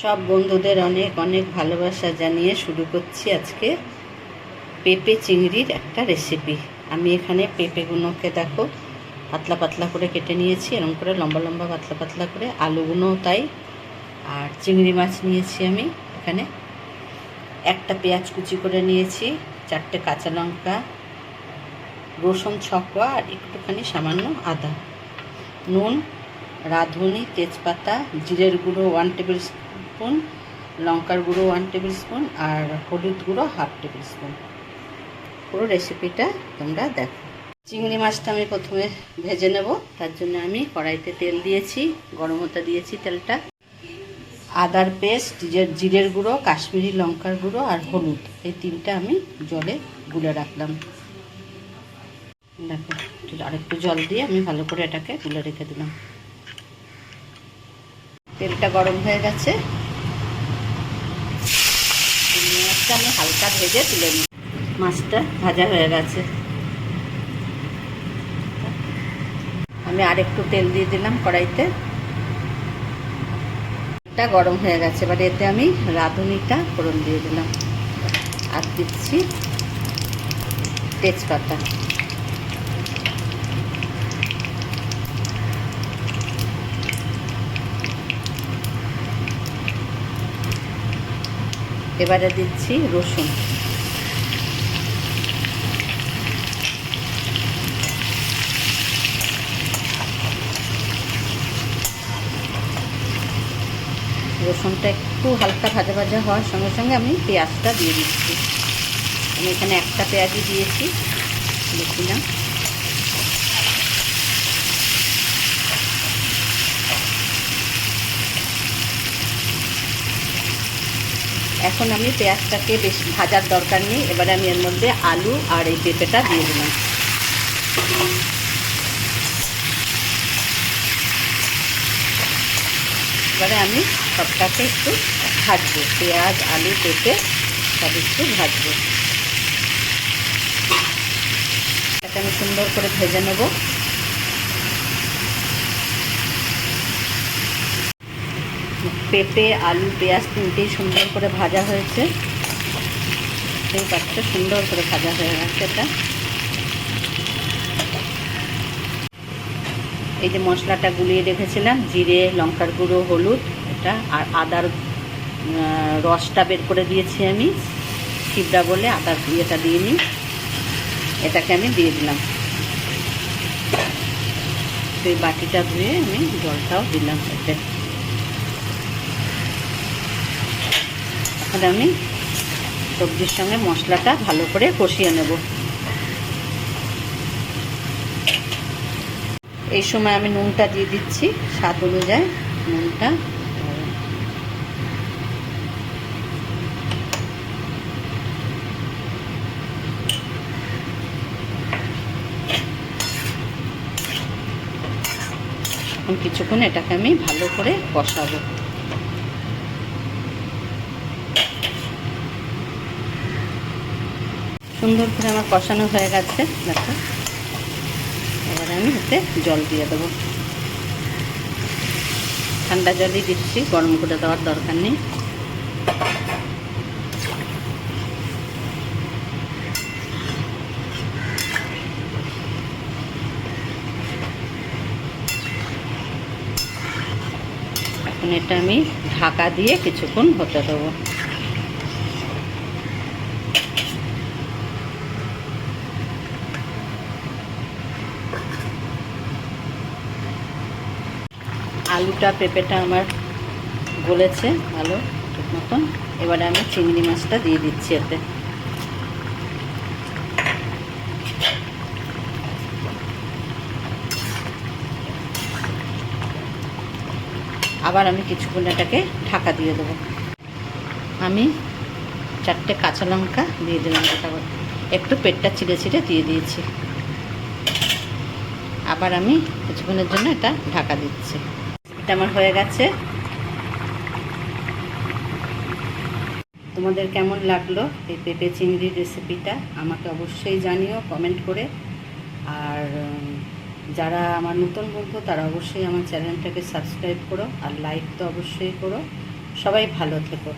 সব বন্ধুদের অনেক অনেক ভালোবাসা জানিয়ে শুরু করছি আজকে পেঁপে চিংড়ির একটা রেসিপি। আমি এখানে পেঁপেগুলোকে দেখো পাতলা পাতলা করে কেটে নিয়েছি, এরকম করে লম্বা লম্বা পাতলা পাতলা করে, আলুগুলোও তাই। আর চিংড়ি মাছ নিয়েছি আমি এখানে, একটা পেঁয়াজ কুচি করে নিয়েছি, 4টে কাঁচা লঙ্কা, রসুন 6 কোয়া আর একটুখানি সামান্য আদা, নুন, রাঁধুনি, তেজপাতা, জিরের গুঁড়ো 1 টেবিল স্পুন, লঙ্কার গুঁড়ো 1 টেবিল স্পুন আর হলুদ গুঁড়ো 1/2 টেবিল স্পুন। পুরো রেসিপিটা তোমরা দেখো। চিংড়ি মাছটা আমি প্রথমে ভেজে নেব, তার জন্য আমি কড়াইতে তেল দিয়েছি, গরম হতে দিয়েছি তেলটা। আদার পেস্ট, জিরের গুঁড়ো, কাশ্মীরি লঙ্কার গুঁড়ো আর হলুদ, এই 3টা আমি জলে গুলে রাখলাম। দেখো আরেকটু জল দিয়ে আমি ভালো করে এটাকে গুলে রেখে দিলাম। তেলটা গরম হয়ে গেছে, মাছটা আমি হালকা ভেজে তুলে নিই। মাছটা ভাজা হয়ে গেছে, আমি আরেকটু তেল দিয়ে দিলাম কড়াইতে। এটা গরম হয়ে গেছে, এবার এতে আমি রাঁধুনিটা ফোড়ন দিয়ে দিলাম আর দিচ্ছি তেজপাতা। এবারে দিচ্ছি রসুন, রসুনটা একটু হালকা ভাজা ভাজা হওয়ার সঙ্গে সঙ্গে আমি পেঁয়াজটা দিয়ে দিচ্ছি। আমি এখানে একটা পেঁয়াজই দিয়েছি, বেশি না। এখন আমি পেঁয়াজটাকে বেশ ভাজার দরকার নেই, এবারে আমি এর মধ্যে আলু আর এই পেঁপেটা দিয়ে দিলাম। এবারে আমি সবটাকে একটু ভাজবো, পেঁয়াজ আলু পেঁপে সব একটু ভাজবো। এটাকে আমি সুন্দর করে ভেজে নেব। পেঁপে আলু পেঁয়াজ 3টেই সুন্দর করে ভাজা হয়েছে, এই পাঁচটা সুন্দর করে ভাজা হয়ে গেছে। এটা এই যে মশলাটা গুলিয়ে রেখেছিলাম, জিরে লঙ্কার গুঁড়ো হলুদ, এটা আর আদার রসটা বের করে দিয়েছি আমি, ছিবড়া বলে আদার ইয়েটা দিয়ে নিই, এটাকে আমি দিয়ে দিলাম। এই বাটিটা ধুয়ে আমি জলটাও দিলাম এতে। এখন আমি সবজির সঙ্গে মশলাটা ভালো করে কষিয়ে নেব। এই সময় আমি নুনটা দিয়ে দিচ্ছি স্বাদ অনুযায়ী, নুনটা। এখন কিছুক্ষণ এটাকে আমি ভালো করে কষাবো। সুন্দর করে আমার কষানো হয়ে গেছে, দেখো। এবারে আমি এতে জল দিয়ে দেবো, ঠান্ডা জলই দিচ্ছি, গরম করে দেওয়ার দরকার নেই। এখন এটা আমি ঢাকা দিয়ে কিছুক্ষণ হতে দেবো। আলুটা পেঁপেটা আমার গলেছে ভালো ঠিক মতন। এবারে আমি চিংড়ি মাছটা দিয়ে দিচ্ছি এতে। আবার আমি কিছুক্ষণ এটাকে ঢাকা দিয়ে দেবো। আমি 4টে কাঁচা লঙ্কা দিয়ে দিলাম, এটা একটু পেটটা চিড়ে চিড়ে দিয়ে দিয়েছি। আবার আমি কিছুক্ষণের জন্য এটা ঢাকা দিচ্ছি। এটা আমার হয়ে গেছে। তোমাদের কেমন লাগলো এই পেঁপে চিংড়ির রেসিপিটা আমাকে অবশ্যই জানিও কমেন্ট করে। আর যারা আমার নতুন বন্ধু তারা অবশ্যই আমার চ্যানেলটাকে সাবস্ক্রাইব করো, আর লাইক তো অবশ্যই করো। সবাই ভালো থেকো।